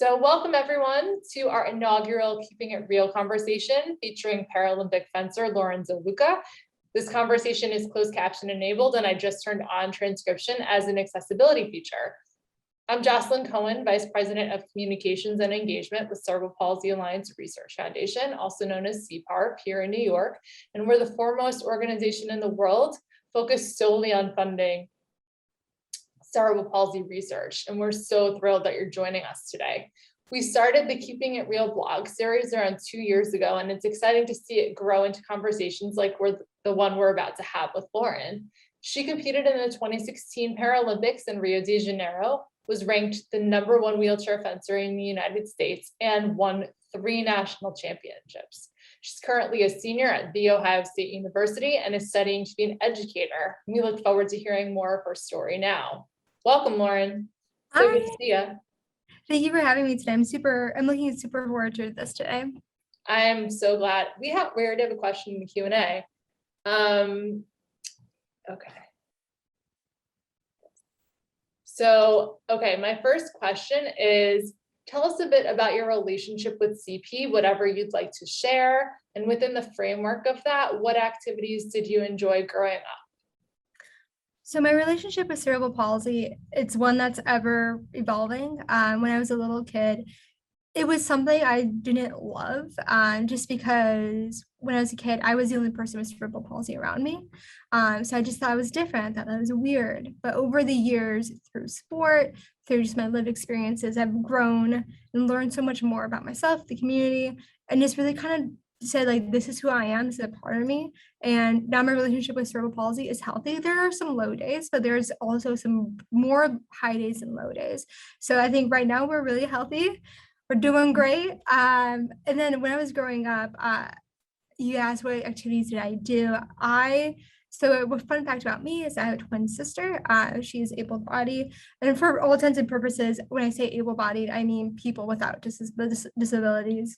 So welcome everyone to our inaugural Keeping It Real conversation featuring Paralympic fencer Lauryn DeLuca. This conversation is closed caption enabled and I just turned on transcription as an accessibility feature. I'm Jocelyn Cohen, Vice President of Communications and Engagement with Cerebral Palsy Alliance Research Foundation, also known as CPARP here in New York. And we're the foremost organization in the world focused solely on funding cerebral palsy research, and we're so thrilled that you're joining us today. We started the Keeping It Real blog series around 2 years ago, and it's exciting to see it grow into conversations like the one we're about to have with Lauryn. She competed in the 2016 Paralympics in Rio de Janeiro, was ranked the #1 wheelchair fencer in the United States, and won 3 national championships. She's currently a senior at The Ohio State University and is studying to be an educator. We look forward to hearing more of her story now. Welcome, Lauryn. So Hi. good to see you. Thank you for having me today. I'm looking super forward to this today. I'm so glad. We already have a question in the Q&A. Okay. So, my first question is, tell us a bit about your relationship with CP, whatever you'd like to share. And within the framework of that, what activities did you enjoy growing up? So my relationship with cerebral palsy, it's one that's ever evolving. When I was a little kid, it was something I didn't love, just because when I was a kid, I was the only person with cerebral palsy around me. So I just thought it was different. I thought that was weird. But over the years, through sport, through just my lived experiences, I've grown and learned so much more about myself, the community, and just really kind of said, like, this is who I am, this is a part of me. And now my relationship with cerebral palsy is healthy. There are some low days, but there's also some more high days than low days. So I think right now we're really healthy. We're doing great. And then when I was growing up, you asked what activities did I do? So a fun fact about me is I have a twin sister. She is able-bodied. And for all intents and purposes, when I say able-bodied, I mean people without disabilities.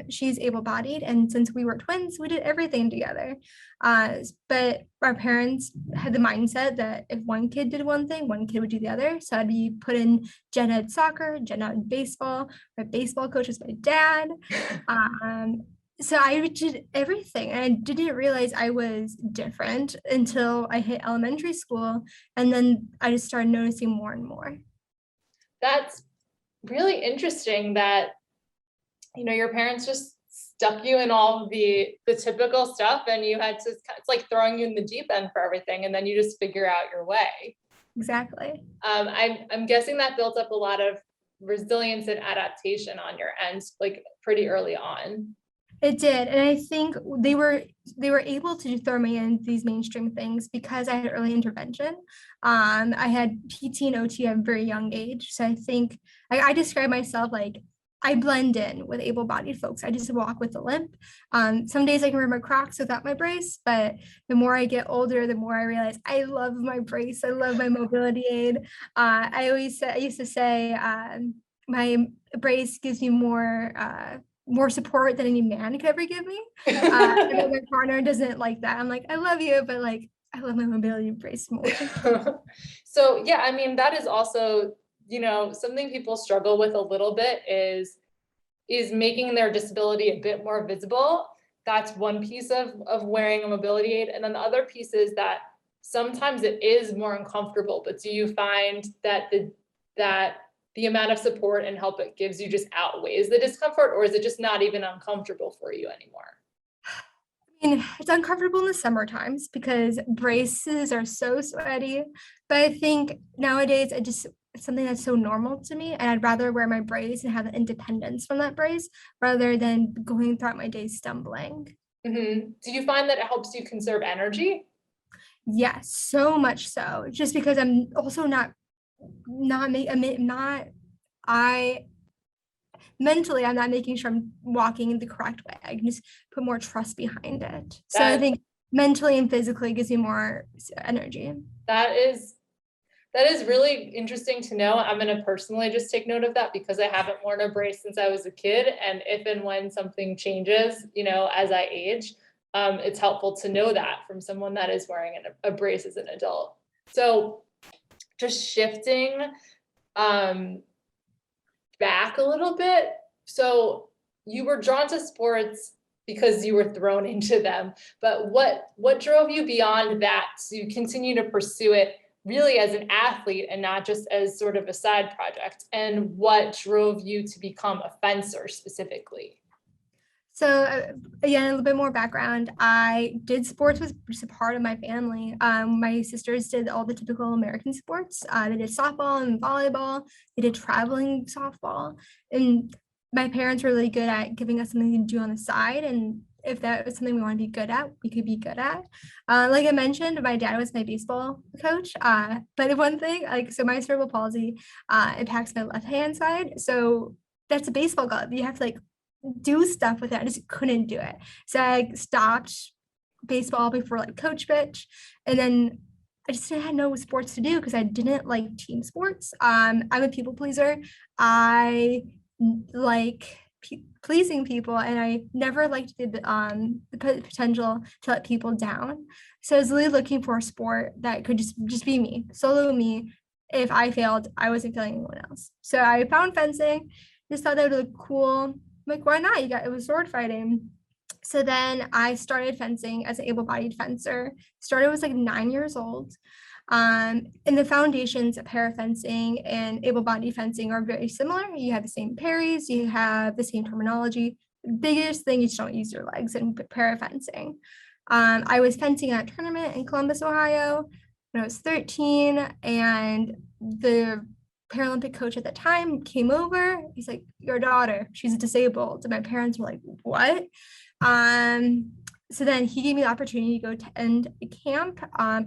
She's able-bodied, and since we were twins, we did everything together. But our parents had the mindset that if one kid did one thing, one kid would do the other. So I'd be put in gen ed soccer, gen ed baseball. My baseball coach was my dad. So I did everything, and I didn't realize I was different until I hit elementary school, and then I just started noticing more and more. That's really interesting that your parents just stuck you in all of the typical stuff, and you had to, it's like throwing you in the deep end for everything, and then you just figure out your way. Exactly. I'm guessing that built up a lot of resilience and adaptation on your end, like pretty early on. It did, and I think they were able to throw me in these mainstream things because I had early intervention. I had PT and OT at a very young age, so I think I describe myself like I blend in with able-bodied folks. I just walk with a limp. Some days I can wear my Crocs without my brace, but the more I get older, the more I realize I love my brace. I love my mobility aid. I used to say my brace gives me more support than any man could ever give me. And my partner doesn't like that. I'm like, I love you, but like I love my mobility brace more. So yeah, I mean, that is also, something people struggle with a little bit is making their disability a bit more visible. That's one piece of wearing a mobility aid. And then the other piece is that sometimes it is more uncomfortable, but do you find that the amount of support and help it gives you just outweighs the discomfort, or is it just not even uncomfortable for you anymore? I mean, it's uncomfortable in the summer times because braces are so sweaty, but I think nowadays it's something that's so normal to me, and I'd rather wear my brace and have the independence from that brace rather than going throughout my day stumbling. Mm-hmm. Do you find that it helps you conserve energy? Yes, so much so. Just because I'm also mentally I'm not making sure I'm walking in the correct way. I can just put more trust behind it. So I think mentally and physically it gives me more energy. That is really interesting to know. I'm going to personally just take note of that because I haven't worn a brace since I was a kid. And if and when something changes, as I age, it's helpful to know that from someone that is wearing a brace as an adult. So just shifting back a little bit. So you were drawn to sports because you were thrown into them, but what drove you beyond that to continue to pursue it really as an athlete and not just as sort of a side project? And what drove you to become a fencer specifically? So again, a little bit more background. I did sports was just a part of my family. My sisters did all the typical American sports. They did softball and volleyball. They did traveling softball. And my parents were really good at giving us something to do on the side. And if that was something we want to be good at, we could be good at. Like I mentioned, my dad was my baseball coach. But one thing, like, so my cerebral palsy impacts my left hand side. So that's a baseball glove. You have to like do stuff with it. I just couldn't do it. So I stopped baseball before like coach pitch. And then I just had no sports to do because I didn't like team sports. I'm a people pleaser. I like pleasing people, and I never liked the potential to let people down. So I was really looking for a sport that could just be me, solo me. If I failed, I wasn't feeling anyone else. So I found fencing, just thought that would look cool. Like, why not? It was sword fighting. So then I started fencing as an able-bodied fencer. Started was like 9 years old. And the foundations of para fencing and able-bodied fencing are very similar. You have the same parries, you have the same terminology. The biggest thing, you just don't use your legs in para fencing. I was fencing at a tournament in Columbus, Ohio when I was 13, and the Paralympic coach at the time came over. He's like, your daughter, she's disabled. And my parents were like, what? So then he gave me the opportunity to go attend a camp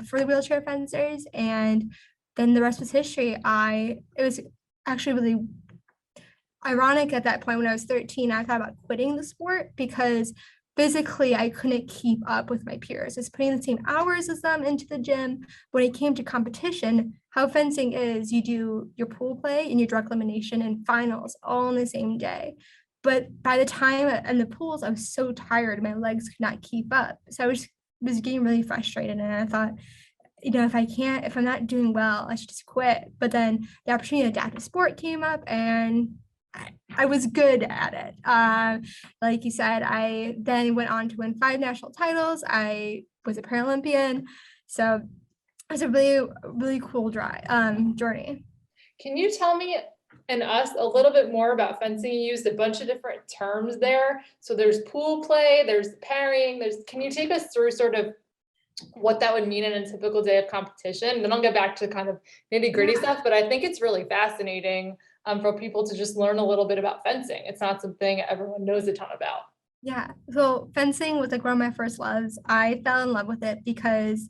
for the wheelchair fencers. And then the rest was history. It was actually really ironic at that point when I was 13, I thought about quitting the sport because physically I couldn't keep up with my peers. I was putting the same hours as them into the gym. When it came to competition, how fencing is, you do your pool play and your direct elimination and finals all in the same day. But by the time in the pools, I was so tired, my legs could not keep up. So I was getting really frustrated, and I thought, if I'm not doing well, I should just quit. But then the opportunity to adapt to sport came up, and I was good at it. Like you said, I then went on to win 5 national titles. I was a Paralympian. So it was a really, really cool journey. Can you tell me and us a little bit more about fencing? You used a bunch of different terms there. So there's pool play, there's parrying, can you take us through sort of what that would mean in a typical day of competition? And then I'll get back to kind of nitty gritty stuff, but I think it's really fascinating for people to just learn a little bit about fencing. It's not something everyone knows a ton about. Yeah, so fencing was like one of my first loves. I fell in love with it because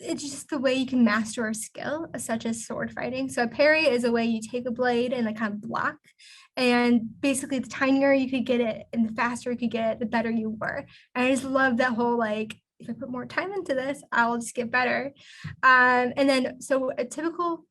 it's just the way you can master a skill, such as sword fighting. So a parry is a way you take a blade and like kind of block. And basically the tinier you could get it and the faster you could get it, the better you were. And I just love that whole, like, if I put more time into this, I'll just get better. And then, so a typical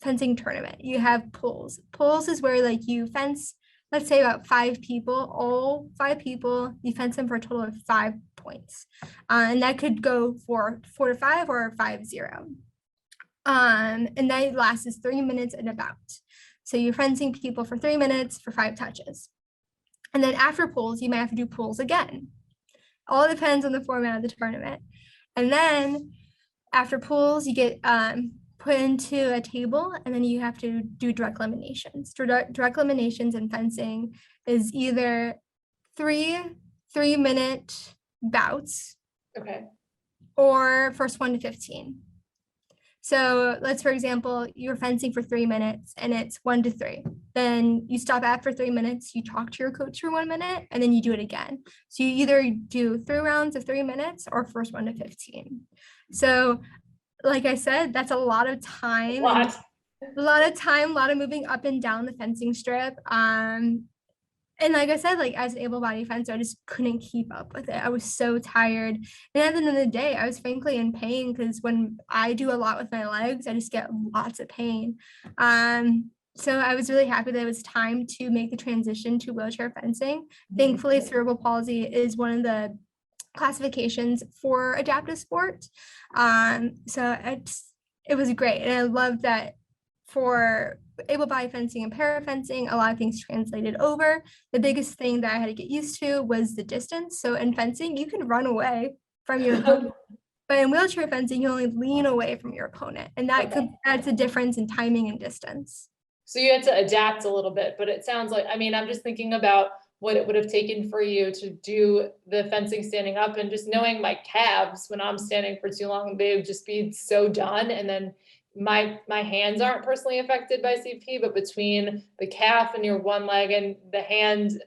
fencing tournament, you have pools. Pools is where like you fence, let's say about 5 people, all 5 people, you fence them for a total of 5 points. And that could go for 4 to 5 or 5-0. And that lasts 3 minutes and about. So you're fencing people for 3 minutes for 5 touches. And then after pools, you might have to do pools again. All depends on the format of the tournament. And then after pools, you get put into a table, and then you have to do direct eliminations. Direct eliminations in fencing is either 3-minute bouts, okay, or first 1 to 15. So let's, for example, you're fencing for 3 minutes and it's 1 to 3. Then you stop after 3 minutes, you talk to your coach for 1 minute, and then you do it again. So you either do 3 rounds of 3 minutes or first 1 to 15. So like I said, that's a lot of time. A lot of moving up and down the fencing strip. And like I said, like as an able-bodied fencer, I just couldn't keep up with it. I was so tired. And at the end of the day, I was frankly in pain because when I do a lot with my legs, I just get lots of pain. So I was really happy that it was time to make the transition to wheelchair fencing. Thankfully, cerebral palsy is one of the classifications for adaptive sport. So it was great. And I love that for able-bodied fencing and para fencing, a lot of things translated over. The biggest thing that I had to get used to was the distance. So in fencing, you can run away from your opponent, but in wheelchair fencing, you only lean away from your opponent, and that's a difference in timing and distance. So you had to adapt a little bit, but it sounds like, I mean, I'm just thinking about what it would have taken for you to do the fencing standing up, and just knowing my calves when I'm standing for too long, they would just be so done. And then my hands aren't personally affected by CP, but between the calf and your one leg and the hand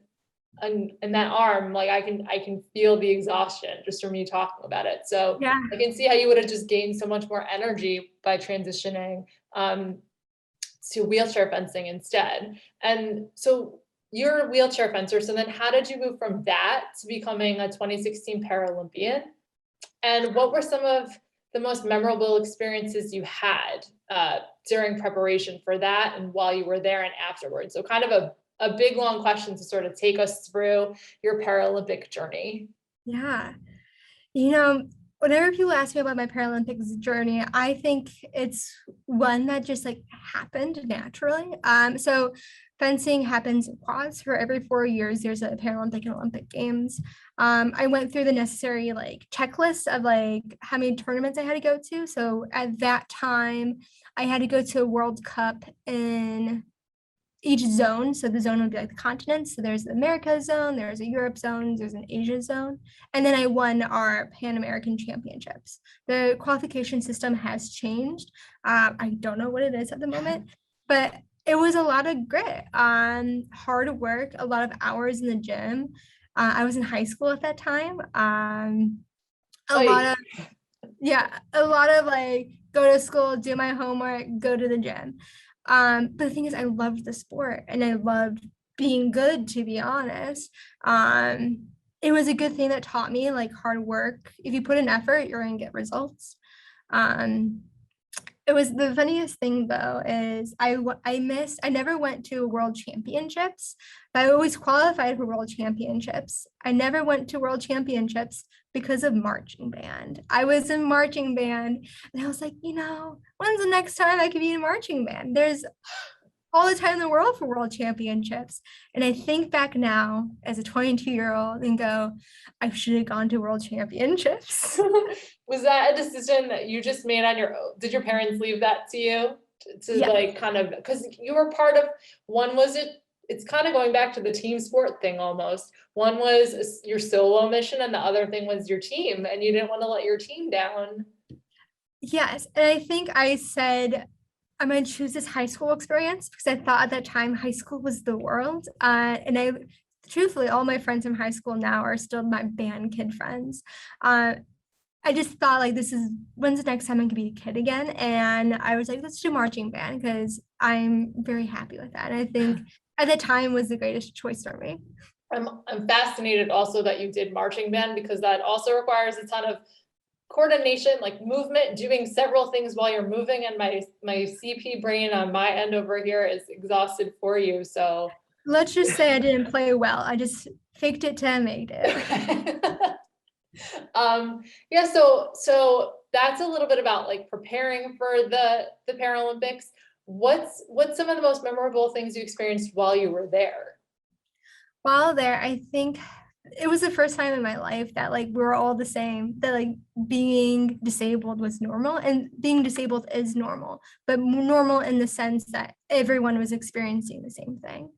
and that arm, like I can feel the exhaustion just from you talking about it. So Yeah. I can see how you would have just gained so much more energy by transitioning to wheelchair fencing instead. And so you're a wheelchair fencer. So then how did you move from that to becoming a 2016 Paralympian? And what were some of the most memorable experiences you had during preparation for that and while you were there and afterwards? So kind of a big, long question to sort of take us through your Paralympic journey. Yeah. Whenever people ask me about my Paralympics journey, I think it's one that just like happened naturally. So fencing happens in quads. For every 4 years, there's a Paralympic and Olympic Games. I went through the necessary like checklist of like how many tournaments I had to go to. So at that time, I had to go to a World Cup in each zone. So the zone would be like the continents. So there's the America zone, there's a Europe zone, there's an Asia zone. And then I won our Pan American Championships. The qualification system has changed. I don't know what it is at the moment, but it was a lot of grit, hard work, a lot of hours in the gym. I was in high school at that time. A lot of like go to school, do my homework, go to the gym. But the thing is, I loved the sport and I loved being good, to be honest. It was a good thing that taught me like hard work. If you put in effort, you're going to get results. It was the funniest thing though is I never went to World Championships, but I always qualified for World Championships. I never went to World Championships because of marching band. I was in marching band and I was like, when's the next time I could be in marching band? There's all the time in the world for World Championships. And I think back now as a 22-year-old and go, I should have gone to World Championships. Was that a decision that you just made on your own? Did your parents leave that to you to Yeah. like kind of, because you were part of, one was it's kind of going back to the team sport thing almost. One was your solo mission and the other thing was your team, and you didn't want to let your team down. Yes. And I think I said, I'm going to choose this high school experience because I thought at that time high school was the world. And truthfully, all my friends from high school now are still my band kid friends. I just thought like, when's the next time I can be a kid again? And I was like, let's do marching band because I'm very happy with that. And I think at the time was the greatest choice for me. I'm fascinated also that you did marching band, because that also requires a ton of coordination, like movement, doing several things while you're moving. And my CP brain on my end over here is exhausted for you. So let's just say I didn't play well. I just faked it till I made it. Yeah, so that's a little bit about like preparing for the Paralympics. What's some of the most memorable things you experienced while you were there? While there, I think it was the first time in my life that like we were all the same, that like being disabled was normal, and being disabled is normal, but normal in the sense that everyone was experiencing the same thing.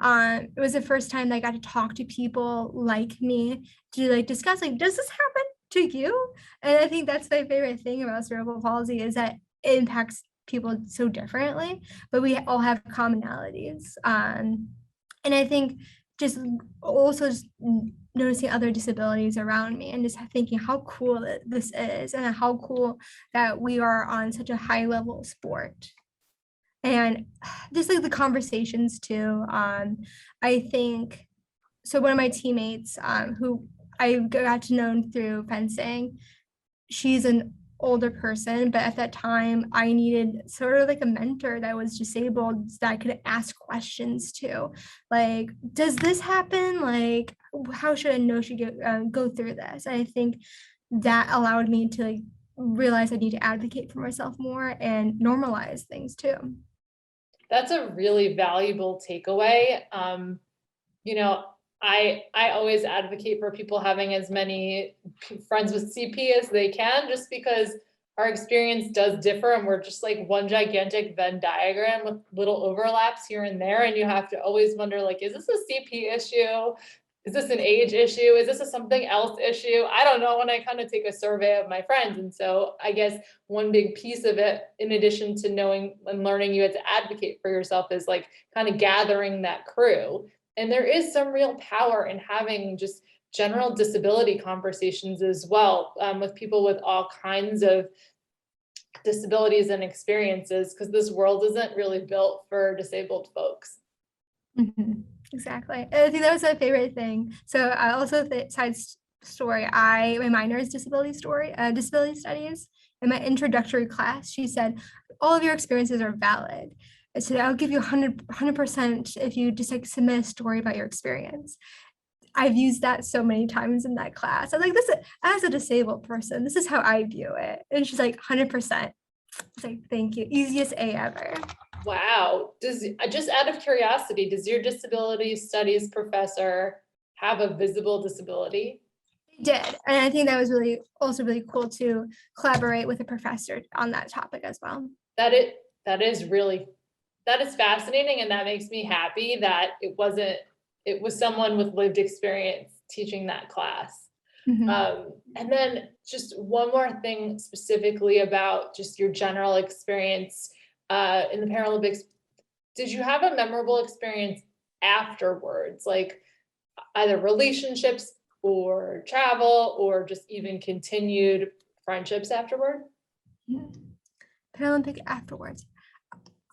It was the first time that I got to talk to people like me to like discuss like, does this happen to you? And I think that's my favorite thing about cerebral palsy is that it impacts people so differently, but we all have commonalities. And I think just also just noticing other disabilities around me and just thinking how cool this is and how cool that we are on such a high level sport. And just like the conversations too. I think so. One of my teammates, who I got to know through fencing, she's an older person, but at that time I needed sort of like a mentor that was disabled that I could ask questions to, like, does this happen? Like, how should I know she go through this? And I think that allowed me to like realize I need to advocate for myself more and normalize things too. That's a really valuable takeaway. You know, I always advocate for people having as many friends with CP as they can, just because our experience does differ and we're just like one gigantic Venn diagram with little overlaps here and there. And you have to always wonder, like, is this a CP issue? Is this an age issue? Is this a something else issue? I don't know when I kind of take a survey of my friends. And so I guess one big piece of it, in addition to knowing and learning you have to advocate for yourself, is like kind of gathering that crew. And there is some real power in having just general disability conversations as well, with people with all kinds of disabilities and experiences, because this world isn't really built for disabled folks. Exactly. I think that was my favorite thing. So I also side story. My minor is disability studies. In my introductory class, she said, all of your experiences are valid. I said, I'll give you 100% if you just like submit a story about your experience. I've used that so many times in that class. I was like, this as a disabled person, this is how I view it. And she's like, 100%. It's like, thank you. Easiest A ever. Wow. Just out of curiosity, does your disability studies professor have a visible disability? Did. And I think that was also really cool to collaborate with a professor on that topic as well. That is fascinating, and that makes me happy that it was someone with lived experience teaching that class. And then just one more thing specifically about just your general experience in the Paralympics. Did you have a memorable experience afterwards, like either relationships or travel or just even continued friendships afterward? Paralympic afterwards.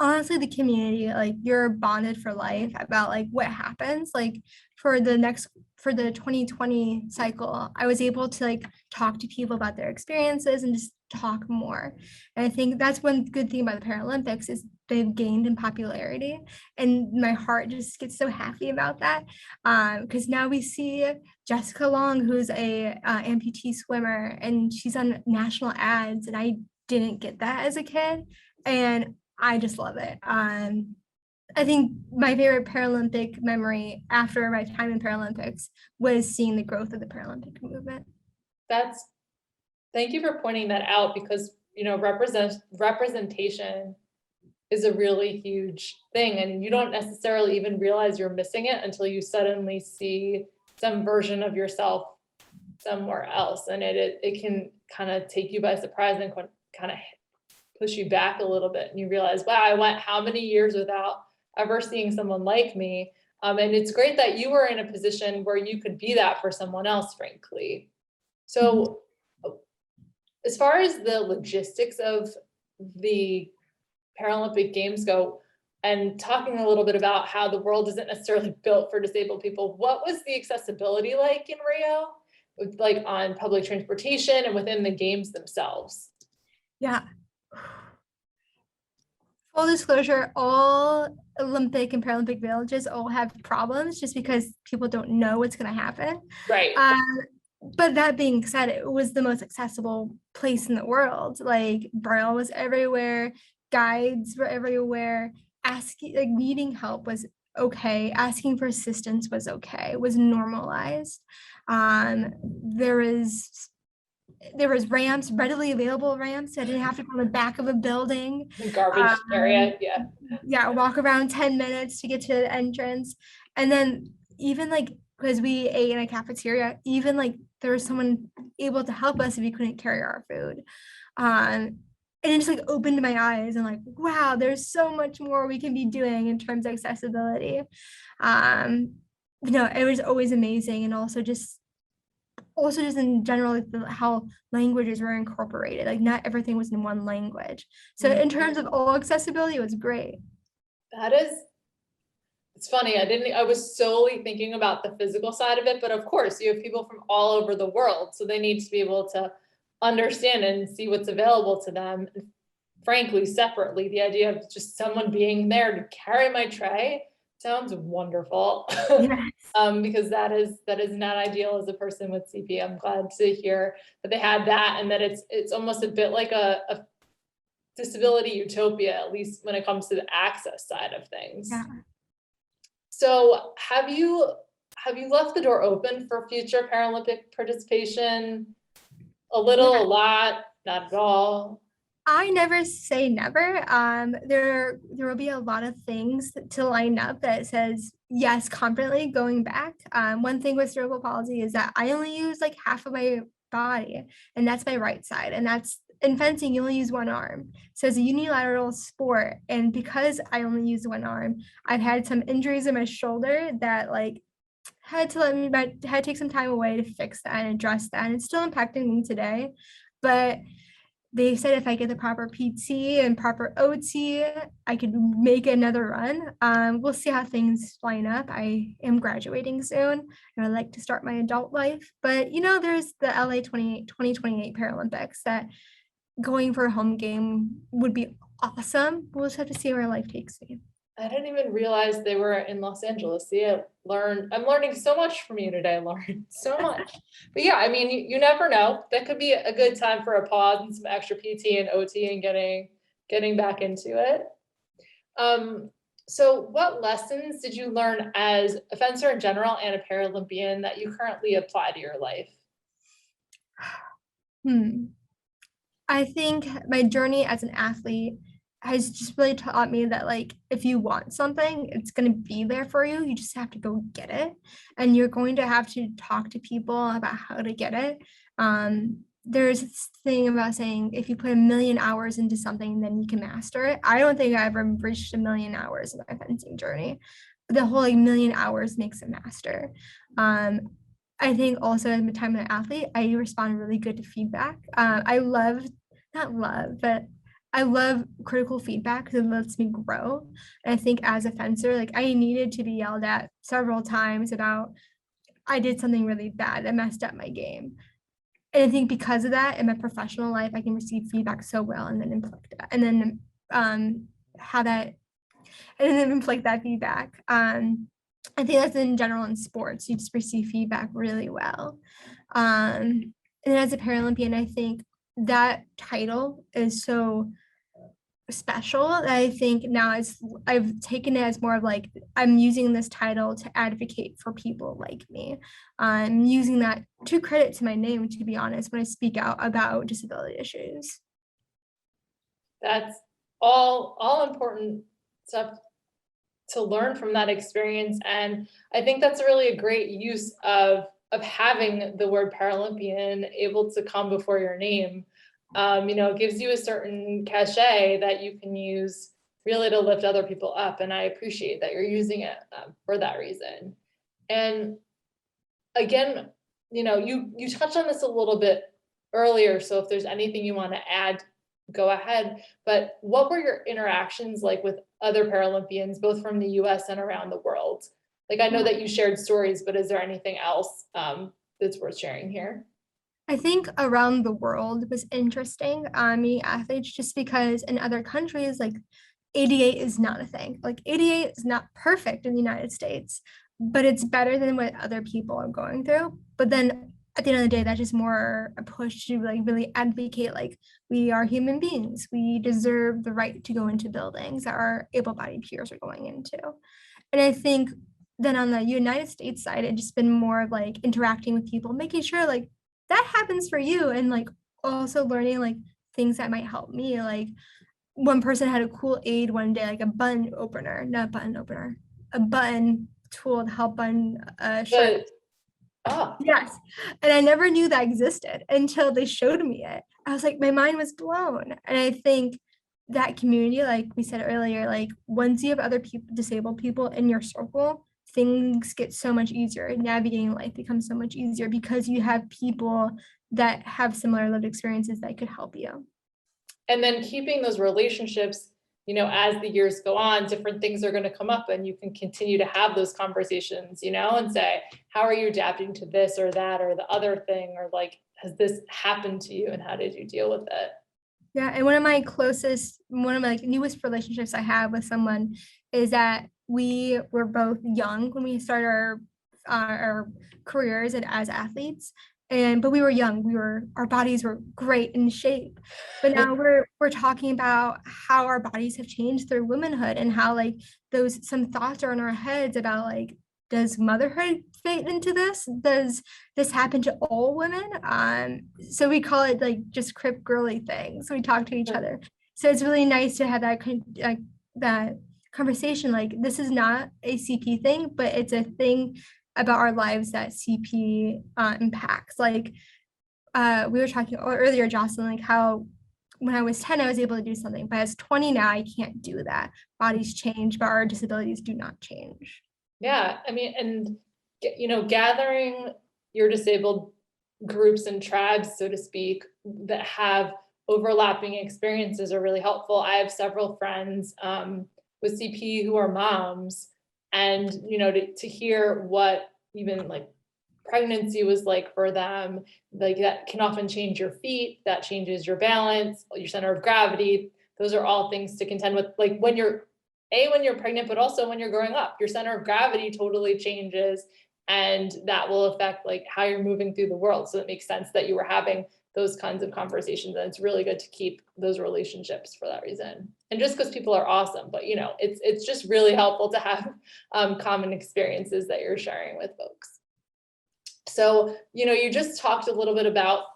Honestly, the community, like you're bonded for life about like what happens. Like for the 2020 cycle, I was able to like talk to people about their experiences and just talk more. And I think that's one good thing about the Paralympics is they've gained in popularity, and my heart just gets so happy about that. Because now we see Jessica Long, who's a amputee swimmer, and she's on national ads, and I didn't get that as a kid, and I just love it. I think my favorite Paralympic memory after my time in Paralympics was seeing the growth of the Paralympic movement. Thank you for pointing that out, because representation is a really huge thing, and you don't necessarily even realize you're missing it until you suddenly see some version of yourself somewhere else, and it can kind of take you by surprise and kind of push you back a little bit, and you realize, wow, I went how many years without ever seeing someone like me. And it's great that you were in a position where you could be that for someone else, frankly. So as far as the logistics of the Paralympic Games go, and talking a little bit about how the world isn't necessarily built for disabled people, what was the accessibility like in Rio, like on public transportation and within the games themselves? Yeah. Full disclosure, all Olympic and Paralympic villages all have problems just because people don't know what's going to happen. Right. But that being said, it was the most accessible place in the world. Like Braille was everywhere, guides were everywhere. Needing help was okay. Asking for assistance was okay. It was normalized. There was ramps, readily available ramps. I didn't have to go in the back of a building. The garbage area, yeah. Yeah, walk around 10 minutes to get to the entrance. And then even like, because we ate in a cafeteria, even like there was someone able to help us if we couldn't carry our food. And it just like opened my eyes and like, wow, there's so much more we can be doing in terms of accessibility. It was always amazing. And also just in general, like how languages were incorporated, like not everything was in one language. So in terms of all accessibility, it was great. It's funny, I was solely thinking about the physical side of it, but of course you have people from all over the world, so they need to be able to understand and see what's available to them. Frankly, separately, the idea of just someone being there to carry my tray sounds wonderful. Yes. Because that is not ideal as a person with CP. I'm glad to hear that they had that, and that it's almost a bit like a disability utopia, at least when it comes to the access side of things. Yeah. So have you left the door open for future Paralympic participation? A little, Yeah. a lot, not at all? I never say never. There will be a lot of things to line up that says yes confidently going back. One thing with cerebral palsy is that I only use like half of my body, and that's my right side. And that's in fencing, you only use one arm. So it's a unilateral sport. And because I only use one arm, I've had some injuries in my shoulder that like had to take some time away to fix that and address that. And it's still impacting me today. But they said if I get the proper PT and proper OT, I could make another run. We'll see how things line up. I am graduating soon and I'd like to start my adult life. But you know, there's the LA 2028 Paralympics that going for a home game would be awesome. We'll just have to see where life takes me. I didn't even realize they were in Los Angeles. See, I'm learning so much from you today, Lauren, so much. But yeah, I mean, you never know. That could be a good time for a pause and some extra PT and OT and getting back into it. So what lessons did you learn as a fencer in general and a Paralympian that you currently apply to your life? I think my journey as an athlete has just really taught me that like if you want something, it's going to be there for you. You just have to go get it, and you're going to have to talk to people about how to get it. There's this thing about saying if you put 1,000,000 hours into something, then you can master it. I don't think I ever reached 1,000,000 hours in my fencing journey. The whole like 1,000,000 hours makes a master. I think also at the time of an athlete, I respond really good to feedback. I love critical feedback because it lets me grow. And I think as a fencer, like I needed to be yelled at several times about I did something really bad. I messed up my game. And I think because of that, in my professional life, I can receive feedback so well and then inflict that, and then inflict that feedback. I think that's in general in sports. You just receive feedback really well. And then as a Paralympian, I think that title is so special that I think now I've taken it as more of like I'm using this title to advocate for people like me. I'm using that to credit to my name, to be honest, when I speak out about disability issues. That's all important stuff to learn from that experience. And I think that's really a great use of having the word Paralympian able to come before your name. It gives you a certain cachet that you can use really to lift other people up. And I appreciate that you're using it for that reason. And again, you touched on this a little bit earlier. So if there's anything you want to add, go ahead. But what were your interactions like with other Paralympians, both from the US and around the world? Like, I know that you shared stories, but is there anything else that's worth sharing here? I think around the world was interesting, meeting athletes, just because in other countries, like ADA is not a thing. Like ADA is not perfect in the United States, but it's better than what other people are going through. But then at the end of the day, that's just more a push to like really advocate, like we are human beings. We deserve the right to go into buildings that our able-bodied peers are going into. And I think then on the United States side, it's just been more of like interacting with people, making sure like that happens for you, and like also learning like things that might help me. Like one person had a cool aid one day, like a button opener, not button opener, a button tool to help button a shirt. Yes. And I never knew that existed until they showed me it. I was like, my mind was blown. And I think that community, like we said earlier, like once you have other people, disabled people in your circle, things get so much easier. Navigating life becomes so much easier because you have people that have similar lived experiences that could help you. And then keeping those relationships, as the years go on, different things are going to come up and you can continue to have those conversations, and say, how are you adapting to this or that or the other thing? Or like, has this happened to you and how did you deal with it? Yeah. And one of my newest relationships I have with someone is that we were both young when we started our careers as athletes. but we were young. Our bodies were great in shape. But now we're talking about how our bodies have changed through womanhood, and how like some thoughts are in our heads about like, does motherhood fit into this? Does this happen to all women? So we call it like just crip girly things. We talk to each other. So it's really nice to have that conversation. Like, this is not a CP thing, but it's a thing about our lives that CP impacts. Like, we were talking earlier, Jocelyn, like how when I was 10, I was able to do something, but as 20 now, I can't do that. Bodies change, but our disabilities do not change. Yeah, I mean, and gathering your disabled groups and tribes, so to speak, that have overlapping experiences are really helpful. I have several friends with CP who are moms, and to hear what even like pregnancy was like for them, like that can often change your feet, that changes your balance, your center of gravity. Those are all things to contend with, like when you're pregnant, but also when you're growing up, your center of gravity totally changes, and that will affect like how you're moving through the world. So it makes sense that you were having those kinds of conversations, and it's really good to keep those relationships for that reason. And just because people are awesome, but it's just really helpful to have common experiences that you're sharing with folks. So, you just talked a little bit about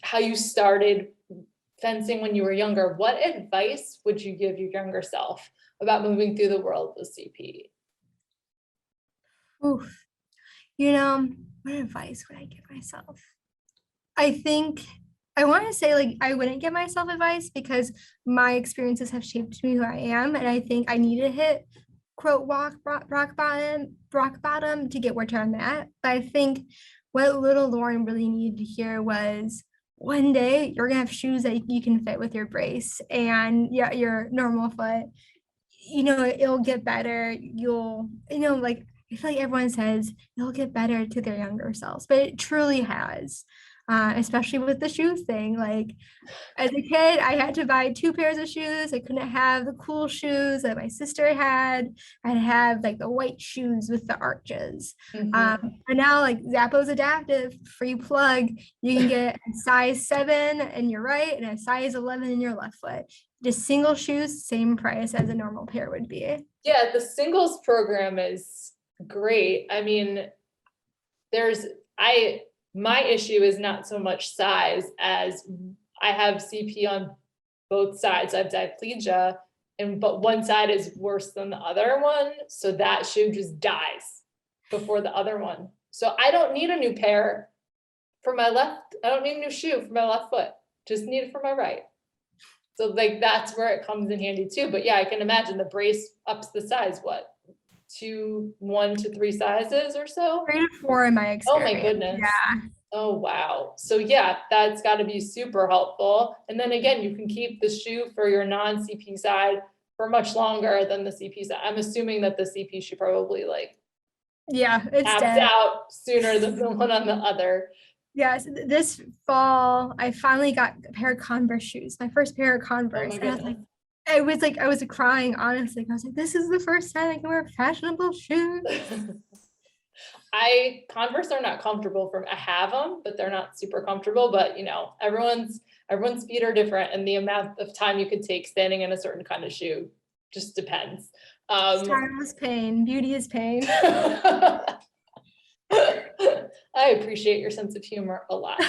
how you started fencing when you were younger. What advice would you give your younger self about moving through the world with CP? Oof. What advice would I give myself? I think I want to say like I wouldn't give myself advice, because my experiences have shaped me who I am, and I think I need to hit quote rock bottom to get where I'm at. But I think what little Lauren really needed to hear was, one day you're gonna have shoes that you can fit with your brace and your normal foot. It'll get better. Like, I feel like everyone says it'll get better to their younger selves, but it truly has. Especially with the shoe thing. Like, as a kid, I had to buy 2 pairs of shoes. I couldn't have the cool shoes that my sister had. I'd have like the white shoes with the arches. And now, like, Zappos Adaptive, free plug, you can get a size 7 in your right and a size 11 in your left foot. Just single shoes, same price as a normal pair would be. Yeah, the singles program is great. I mean, my issue is not so much size as I have CP on both sides. I have diplegia, but one side is worse than the other one. So that shoe just dies before the other one. So I don't need a new pair for my left. I don't need a new shoe for my left foot. Just need it for my right. So like that's where it comes in handy too. But yeah, I can imagine the brace ups the size, 1 to 3 sizes or so? 3 to 4 in my experience. Oh my goodness. Yeah. Oh wow. So yeah, that's got to be super helpful. And then again, you can keep the shoe for your non-CP side for much longer than the CP side. I'm assuming that the CP shoe probably like it's tapped dead out sooner than the one on the other. Yes, this fall I finally got a pair of Converse shoes. My first pair of Converse. Oh my goodness. I was crying, honestly. I was like, this is the first time I can wear fashionable shoes. Converse are not comfortable I have them, but they're not super comfortable. But everyone's feet are different, and the amount of time you could take standing in a certain kind of shoe just depends. Style is pain, beauty is pain. I appreciate your sense of humor a lot.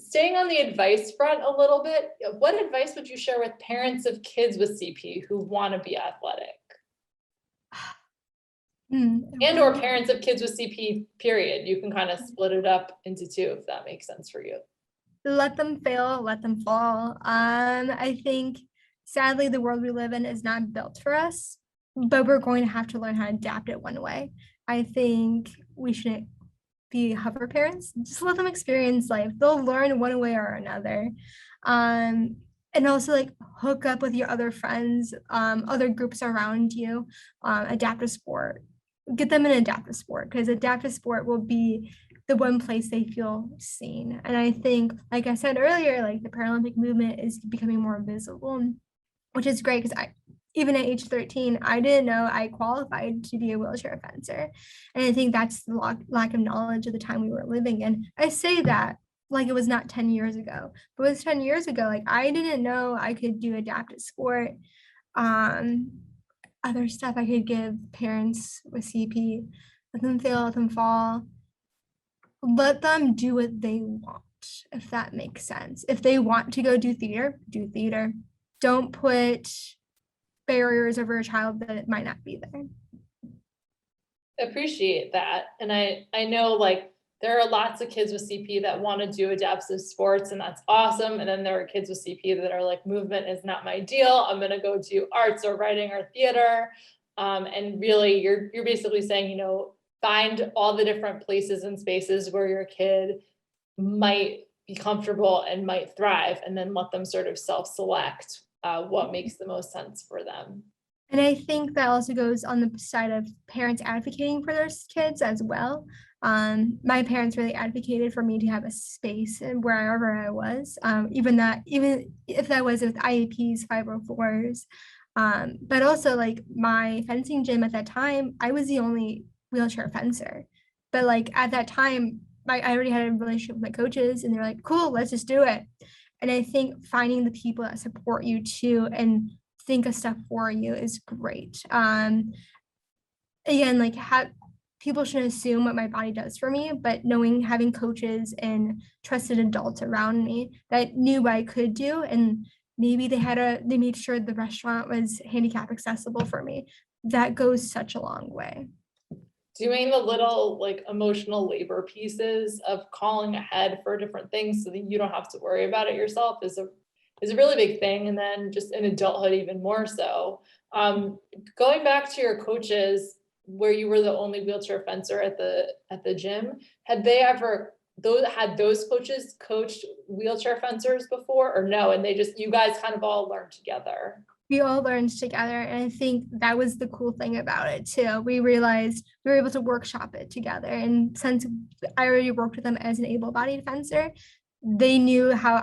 Staying on the advice front a little bit, what advice would you share with parents of kids with CP who want to be athletic? And or parents of kids with CP, period. You can kind of split it up into 2 if that makes sense for you. Let them fail, let them fall. I think sadly the world we live in is not built for us, but we're going to have to learn how to adapt it one way. I think we shouldn't be hover parents. Just let them experience life. They'll learn one way or another. And also like hook up with your other friends, other groups around you, adaptive sport. Get them an adaptive sport, because adaptive sport will be the one place they feel seen. And I think, like I said earlier, like the Paralympic movement is becoming more visible, which is great, because even at age 13, I didn't know I qualified to be a wheelchair fencer. And I think that's the lack of knowledge of the time we were living in. I say that like it was not 10 years ago, but it was 10 years ago. Like I didn't know I could do adaptive sport, um, other stuff I could give parents with CP, let them fail, let them fall, let them do what they want, if that makes sense. If they want to go do theater, do theater. Don't put barriers over a child that might not be there. Appreciate that. And I know like there are lots of kids with CP that want to do adaptive sports, and that's awesome. And then there are kids with CP that are like, movement is not my deal. I'm gonna go do arts or writing or theater. And really you're basically saying, you know, find all the different places and spaces where your kid might be comfortable and might thrive, and then let them sort of self-select what makes the most sense for them. And I think that also goes on the side of parents advocating for their kids as well. My parents really advocated for me to have a space and wherever I was, even if that was with IEPs, 504s, but also like my fencing gym at that time, I was the only wheelchair fencer. But like at that time, I already had a relationship with my coaches, and they're like, "Cool, let's just do it." And I think finding the people that support you too and think of stuff for you is great. Again, like people shouldn't assume what my body does for me, but having coaches and trusted adults around me that knew what I could do, and maybe they made sure the restaurant was handicap accessible for me. That goes such a long way. Doing the little like emotional labor pieces of calling ahead for different things so that you don't have to worry about it yourself is a really big thing. And then just in adulthood, even more so. Going back to your coaches, where you were the only wheelchair fencer at the gym, had those coaches coached wheelchair fencers before, or no? And you guys kind of all learned together. We all learned together, and I think that was the cool thing about it too. We realized we were able to workshop it together, and since I already worked with them as an able-bodied fencer, they knew how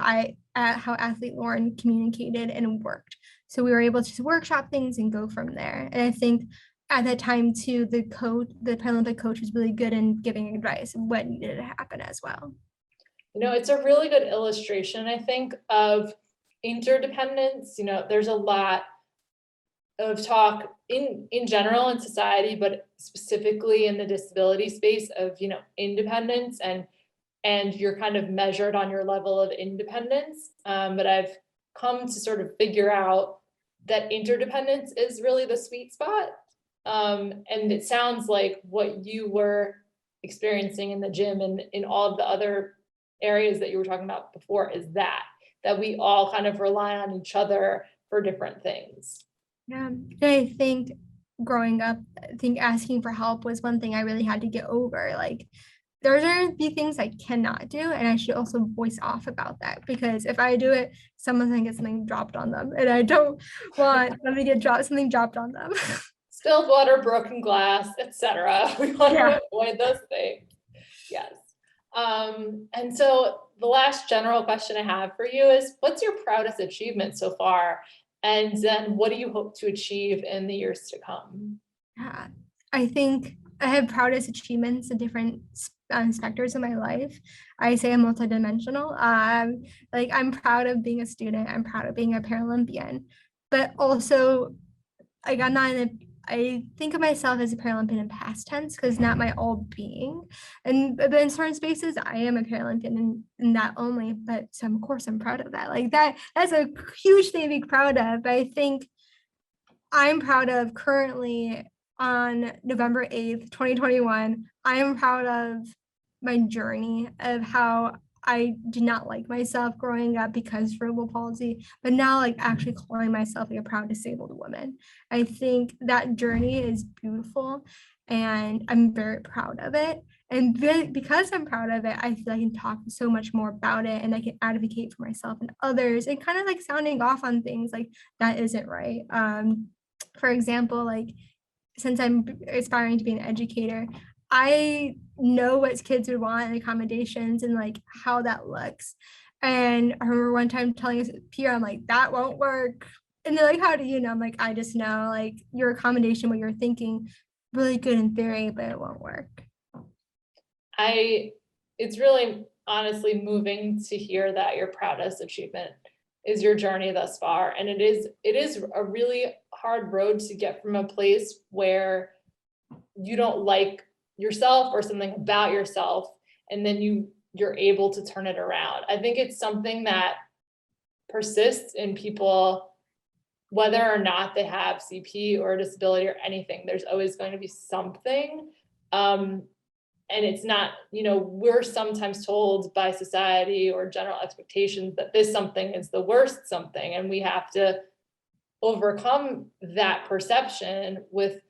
athlete Lauryn communicated and worked. So we were able to workshop things and go from there. And I think at that time too, the Paralympic coach was really good in giving advice and what needed to happen as well. You know, it's a really good illustration, I think, of interdependence. You know, there's a lot of talk in general in society, but specifically in the disability space of, you know, independence, and you're kind of measured on your level of independence. But I've come to sort of figure out that interdependence is really the sweet spot. And it sounds like what you were experiencing in the gym and in all of the other areas that you were talking about before is that we all kind of rely on each other for different things. Yeah, and I think growing up, I think asking for help was one thing I really had to get over. Like there's going to be things I cannot do, and I should also voice off about that, because if I do it, someone's gonna get something dropped on them, and I don't want them to get something dropped on them. Spilled water, broken glass, etc. We want to avoid those things. Yes. And so the last general question I have for you is, what's your proudest achievement so far? And then what do you hope to achieve in the years to come? Yeah, I think I have proudest achievements in different sectors of my life. I say I'm multidimensional. Like I'm proud of being a student. I'm proud of being a Paralympian, but also like I think of myself as a Paralympian in past tense, because not my all being. But in certain spaces, I am a Paralympian in that only. But so of course I'm proud of that. Like that's a huge thing to be proud of. But I think I'm proud of currently on November 8th, 2021, I am proud of my journey of how I did not like myself growing up because of cerebral palsy, but now like actually calling myself like a proud disabled woman. I think that journey is beautiful, and I'm very proud of it. And because I'm proud of it, I feel I can talk so much more about it, and I can advocate for myself and others, and kind of like sounding off on things like that isn't right. For example, like since I'm aspiring to be an educator, I know what kids would want and accommodations and like how that looks. And I remember one time telling a peer, I'm like, that won't work. And they're like, how do you know? I'm like, I just know, like, your accommodation, what you're thinking, really good in theory, but it won't work. It's really honestly moving to hear that your proudest achievement is your journey thus far. And it is a really hard road to get from a place where you don't like yourself or something about yourself, and then you're able to turn it around. I think it's something that persists in people, whether or not they have CP or a disability or anything. There's always going to be something. And it's not, we're sometimes told by society or general expectations that this something is the worst something, and we have to overcome that perception with,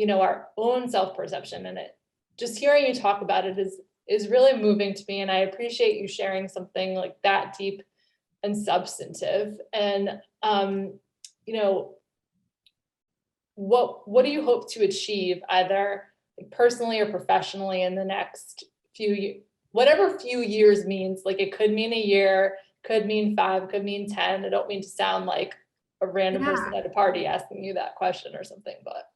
our own self-perception. And it, just hearing you talk about it is really moving to me. And I appreciate you sharing something like that deep and substantive. And, what do you hope to achieve, either personally or professionally, in the next whatever few years means? Like, it could mean a year, could mean 5, could mean 10. I don't mean to sound like a random person at a party asking you that question or something, but.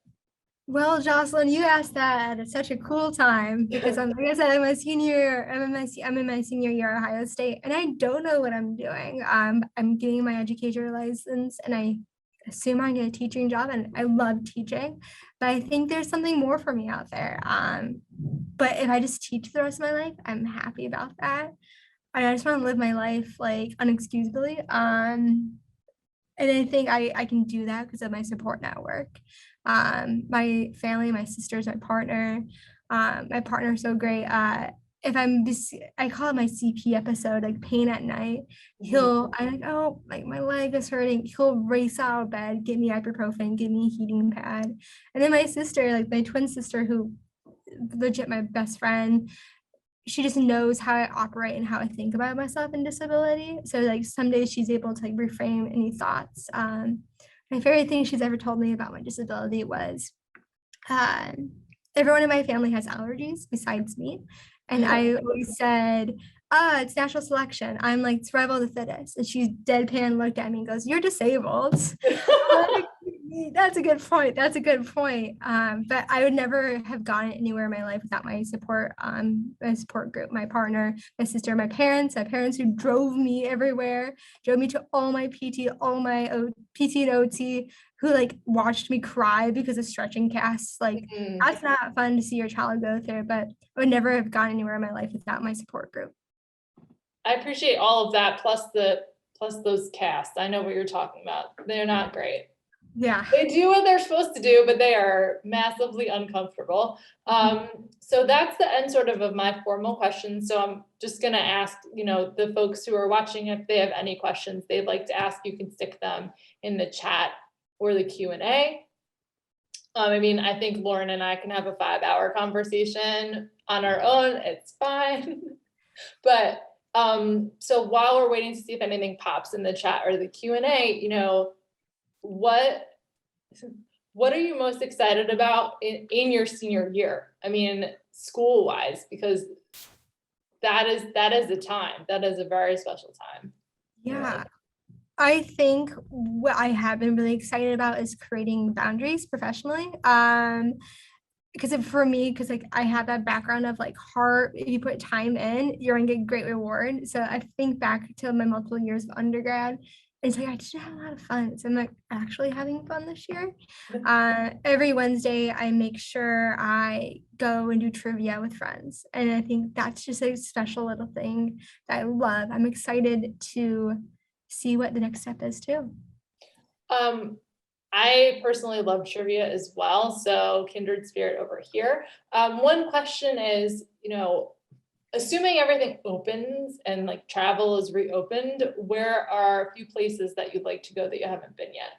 Well, Jocelyn, you asked that at such a cool time, because like I said, I'm in my senior year at Ohio State, and I don't know what I'm doing. I'm getting my educator license, and I assume I get a teaching job, and I love teaching, but I think there's something more for me out there. But if I just teach the rest of my life, I'm happy about that. I just want to live my life like unexcusably. And I think I can do that because of my support network. My family, my sisters, my partner. My partner's so great. If I call it my CP episode, like pain at night. I'm like, oh, like my leg is hurting. He'll race out of bed, give me ibuprofen, give me a heating pad. And then my sister, like my twin sister, who legit my best friend, she just knows how I operate and how I think about myself and disability. So like some days she's able to like reframe any thoughts. My favorite thing she's ever told me about my disability was, everyone in my family has allergies besides me. And I always said, it's natural selection. I'm like survival of the fittest. And she's deadpan looked at me and goes, you're disabled. That's a good point. That's a good point. But I would never have gotten anywhere in my life without my support group, my partner, my sister, my parents who drove me everywhere, drove me to all my PT, all my PT and OT, who like watched me cry because of stretching casts. Like that's not fun to see your child go through, but I would never have gone anywhere in my life without my support group. I appreciate all of that, plus those casts. I know what you're talking about. They're not great. Yeah. They do what they're supposed to do, but they are massively uncomfortable. So that's the end sort of my formal questions. So I'm just going to ask, the folks who are watching, if they have any questions they'd like to ask, you can stick them in the chat or the Q&A. I think Lauren and I can have a 5-hour conversation on our own. It's fine. But so while we're waiting to see if anything pops in the chat or the Q&A, what are you most excited about in your senior year? School wise, because that is a time, that is a very special time. Yeah. I think what I have been really excited about is creating boundaries professionally. Because for me, like I have that background of like if you put time in, you're gonna get great reward. So I think back to my multiple years of undergrad, and it's like I just had a lot of fun. So I'm like actually having fun this year. Every Wednesday, I make sure I go and do trivia with friends, and I think that's just a special little thing that I love. I'm excited to see what the next step is too. I personally love trivia as well, so kindred spirit over here. One question is, assuming everything opens and like travel is reopened, where are a few places that you'd like to go that you haven't been yet?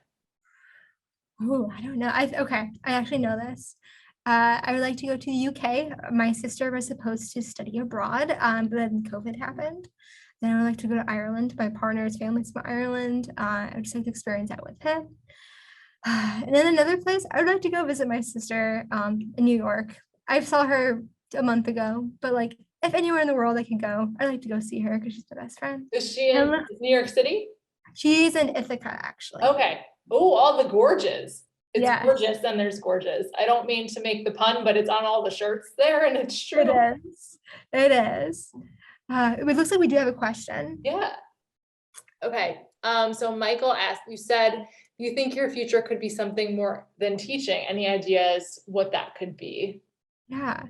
Oh, I don't know. I actually know this. I would like to go to the UK. My sister was supposed to study abroad, but then COVID happened. Then I would like to go to Ireland. My partner's family's from Ireland. I would just like to experience that with him. And then another place, I would like to go visit my sister in New York. I saw her a month ago, but like if anywhere in the world I could go, I'd like to go see her because she's my best friend. Is she in New York City? She's in Ithaca, actually. Okay. Oh, all the gorgeous. It's Yes, gorgeous and there's gorgeous. I don't mean to make the pun, but it's on all the shirts there and it's true. it is. It is. It looks like we do have a question. Yeah. Okay. So Michael asked, you said you think your future could be something more than teaching. Any ideas what that could be? Yeah.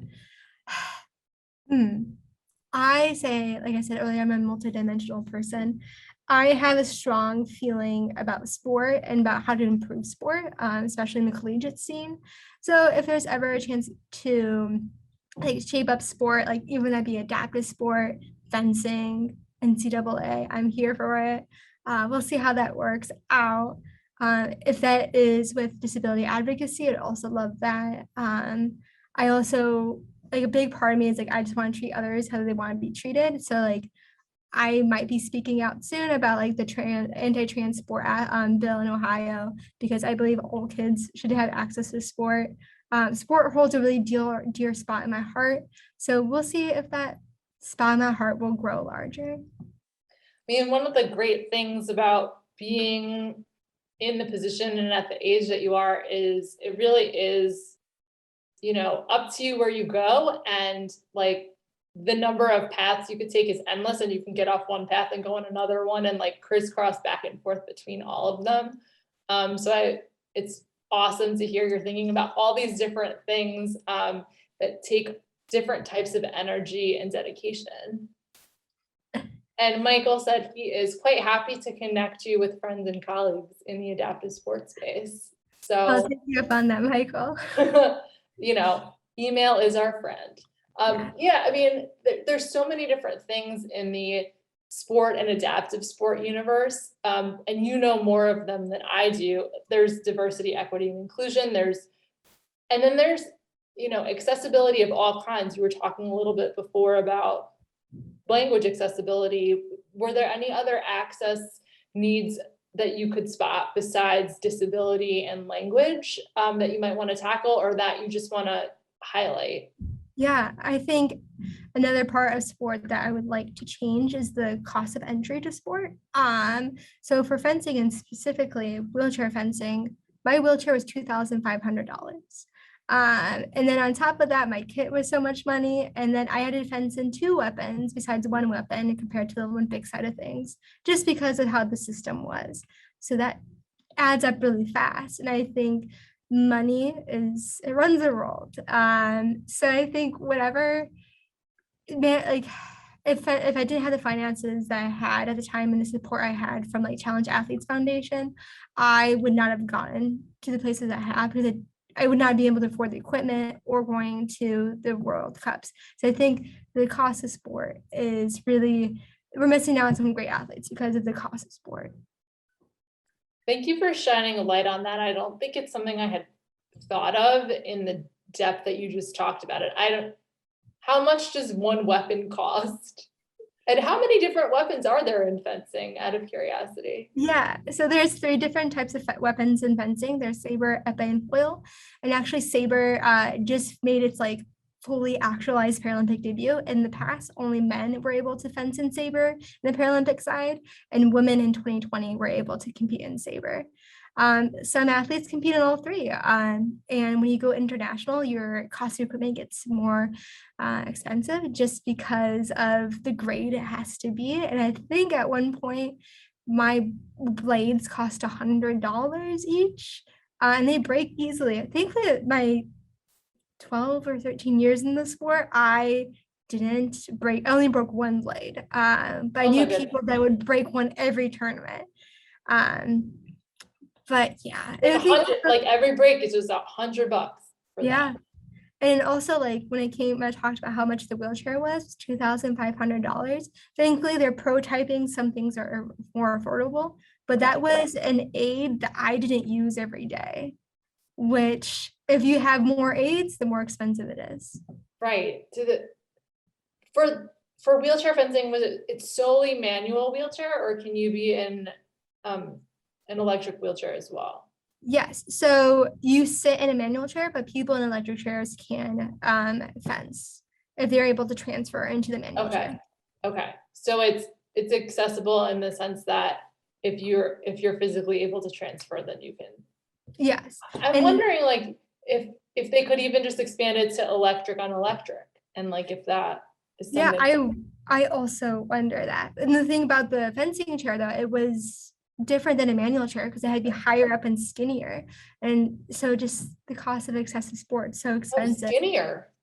I say, like I said earlier, I'm a multidimensional person. I have a strong feeling about sport and about how to improve sport, especially in the collegiate scene. So if there's ever a chance to like shape up sport, like even that be adaptive sport, fencing, NCAA, I'm here for it. We'll see how that works out. If that is with disability advocacy, I'd also love that. I also like a big part of me is like I just want to treat others how they want to be treated. So like I might be speaking out soon about like the anti-trans sport bill in Ohio because I believe all kids should have access to sport. Sport holds a really dear spot in my heart. So we'll see if that spot in my heart will grow larger. I mean, one of the great things about being in the position and at the age that you are is it really is, you know, up to you where you go, and like the number of paths you could take is endless, and you can get off one path and go on another one and like crisscross back and forth between all of them. It's awesome to hear you're thinking about all these different things that take different types of energy and dedication. And Michael said he is quite happy to connect you with friends and colleagues in the adaptive sports space. I'll So, take you up on that, Michael. you know, email is our friend. Yeah, I mean, there's so many different things in the sport and adaptive sport universe, and you know more of them than I do. There's diversity, equity, and inclusion. And then there's, you know, accessibility of all kinds. You were talking a little bit before about language accessibility. Were there any other access needs that you could spot besides disability and language that you might want to tackle or that you just want to highlight? Yeah, I think another part of sport that I would like to change is the cost of entry to sport. So for fencing and specifically wheelchair fencing, my wheelchair was $2,500. And then on top of that, my kit was so much money. And then I had to fence in two weapons besides one weapon compared to the Olympic side of things, just because of how the system was. So that adds up really fast. And I think money it runs the world. So I think whatever, like if I didn't have the finances that I had at the time and the support I had from like Challenge Athletes Foundation, I would not have gotten to the places I have because I would not be able to afford the equipment or going to the World Cups. So I think the cost of sport is really, we're missing out on some great athletes because of the cost of sport. Thank you for shining a light on that. I don't think it's something I had thought of in the depth that you just talked about it. How much does one weapon cost? And how many different weapons are there in fencing, out of curiosity? Yeah, so there's 3 different types of weapons in fencing. There's saber, epee, and foil. And actually saber just made its like fully actualized Paralympic debut. In the past, only men were able to fence in saber in the Paralympic side, and women in 2020 were able to compete in saber. Some athletes compete in all 3. And when you go international, your cost of equipment gets more expensive just because of the grade it has to be. And I think at one point, my blades cost $100 each, and they break easily. I think that my 12 or 13 years in the sport, I only broke one blade. But I knew people that would break one every tournament. But yeah, like every break is just $100. Yeah. And also like when I talked about how much the wheelchair was $2,500. Thankfully, they're prototyping. Some things are more affordable, but that was an aid that I didn't use every day, which if you have more aids, the more expensive it is. Right. For wheelchair fencing, it's solely manual wheelchair, or can you be in an electric wheelchair as well? Yes. So you sit in a manual chair, but people in electric chairs can fence if they're able to transfer into the manual chair. Okay. So it's accessible in the sense that if you're physically able to transfer, then you can. Yes. I'm And wondering like if they could even just expand it to electric on electric, and like if that is yeah, something. I also wonder that. And the thing about the fencing chair though, it was different than a manual chair because it had to be higher up and skinnier. And so just the cost of excessive sports so Oh, expensive. skinnier.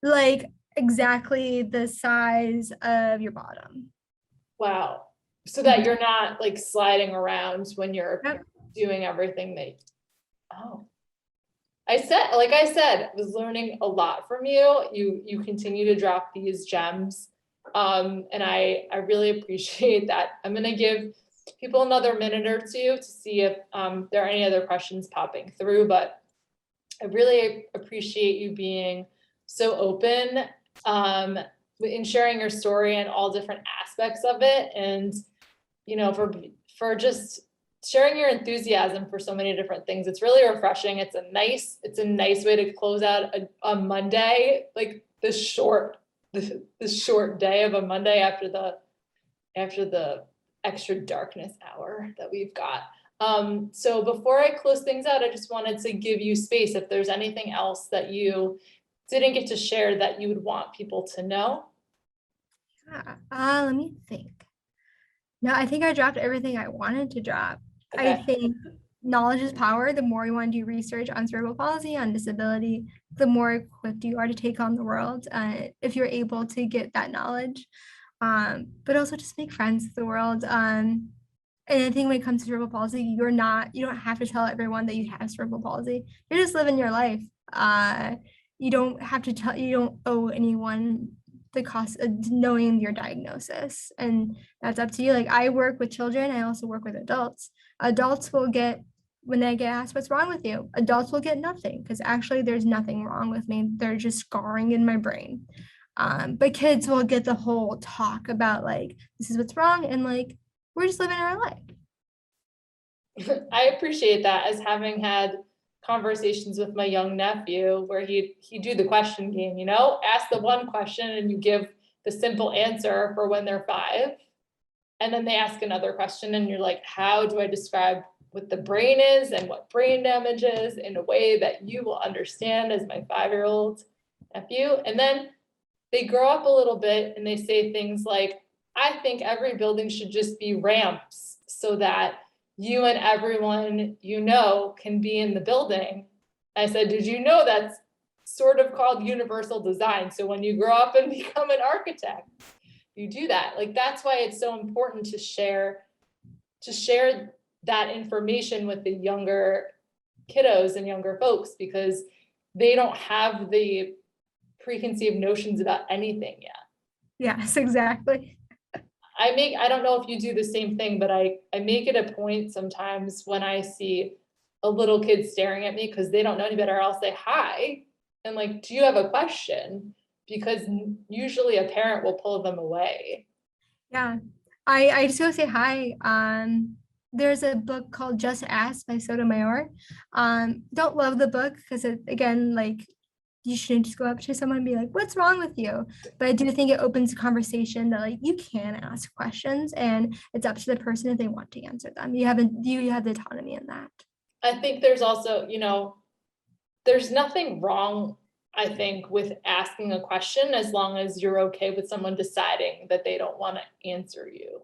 Like exactly the size of your bottom. Wow. So that you're not like sliding around when you're Yep. doing everything that, oh. Like I said, I was learning a lot from you. You continue to drop these gems. And I really appreciate that. I'm gonna give people another minute or two to see if there are any other questions popping through, but I really appreciate you being so open in sharing your story and all different aspects of it. And, you know, for just sharing your enthusiasm for so many different things. It's really refreshing. It's a nice way to close out a Monday, like this short day of a Monday after the extra darkness hour that we've got. So before I close things out, I just wanted to give you space if there's anything else that you didn't get to share that you would want people to know. Yeah. Let me think. No, I think I dropped everything I wanted to drop. I Okay. think knowledge is power. The more you want to do research on cerebral palsy, on disability, the more equipped you are to take on the world. If you're able to get that knowledge, but also just make friends with the world. And I think when it comes to cerebral palsy, you don't have to tell everyone that you have cerebral palsy. You're just living your life. You don't have to tell, you don't owe anyone the cost of knowing your diagnosis. And that's up to you. Like I work with children, I also work with adults. Adults will get, when they get asked what's wrong with you, adults will get nothing because actually there's nothing wrong with me. They're just scarring in my brain. But kids will get the whole talk about like, this is what's wrong. And like, we're just living our life. I appreciate that, as having had conversations with my young nephew where he'd do the question game, you know, ask the one question and you give the simple answer for when they're 5. And then they ask another question and you're like, how do I describe what the brain is and what brain damage is in a way that you will understand as my 5-year-old nephew? And then they grow up a little bit and they say things like, I think every building should just be ramps so that you and everyone you know can be in the building. I said, did you know that's sort of called universal design? So when you grow up and become an architect, you do that. Like that's why it's so important to share that information with the younger kiddos and younger folks, because they don't have the preconceived notions about anything yet. Yes, exactly. I don't know if you do the same thing, but I make it a point sometimes when I see a little kid staring at me because they don't know any better, I'll say hi and like, do you have a question? Because usually a parent will pull them away. Yeah. I just want to say hi. There's a book called Just Ask by Sotomayor. Don't love the book because again, like you shouldn't just go up to someone and be like, what's wrong with you? But I do think it opens a conversation that like you can ask questions and it's up to the person if they want to answer them. You have the autonomy in that. I think there's also, you know, there's nothing wrong, I think, with asking a question as long as you're okay with someone deciding that they don't want to answer you.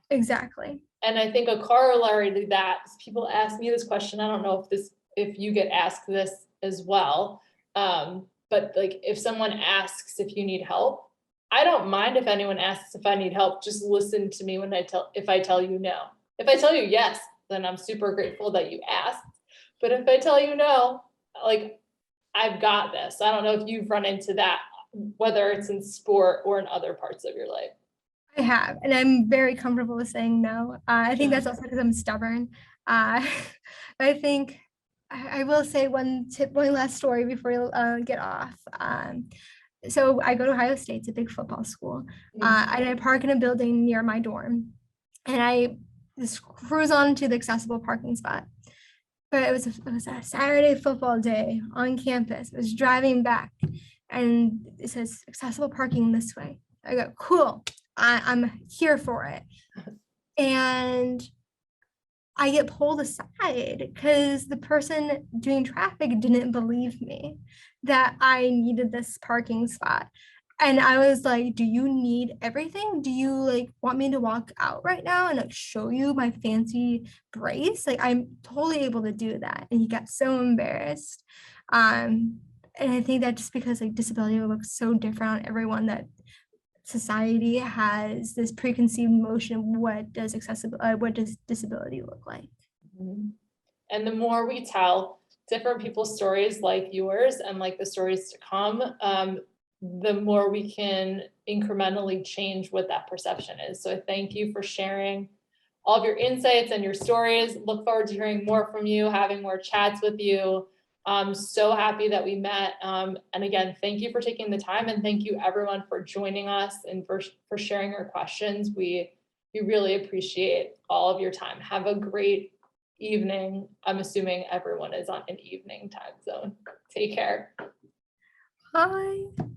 Exactly. And I think a corollary to that is people ask me this question. I don't know if you get asked this as well. But like if someone asks if you need help, I don't mind if anyone asks if I need help. Just listen to me if I tell you no. If I tell you yes, then I'm super grateful that you asked. But if I tell you no, like I've got this. I don't know if you've run into that, whether it's in sport or in other parts of your life. I have, and I'm very comfortable with saying no. I think that's also because I'm stubborn. I think I will say one last story before you get off. So I go to Ohio State, it's a big football school, and I park in a building near my dorm, and I just cruise on to the accessible parking spot. But it was a Saturday football day on campus. I was driving back, and it says accessible parking this way. I go, cool. I'm here for it. And I get pulled aside because the person doing traffic didn't believe me that I needed this parking spot. And I was like, do you need everything? Do you like want me to walk out right now and like show you my fancy brace? Like I'm totally able to do that. And he got so embarrassed. And I think that just because like disability looks so different on everyone, that society has this preconceived notion of what does disability look like. Mhm. And the more we tell different people's stories like yours and like the stories to come, the more we can incrementally change what that perception is. So thank you for sharing all of your insights and your stories. Look forward to hearing more from you, having more chats with you. I'm so happy that we met. And again, thank you for taking the time, and thank you everyone for joining us and for sharing your questions. We really appreciate all of your time. Have a great evening. I'm assuming everyone is on an evening time zone. Take care. Hi.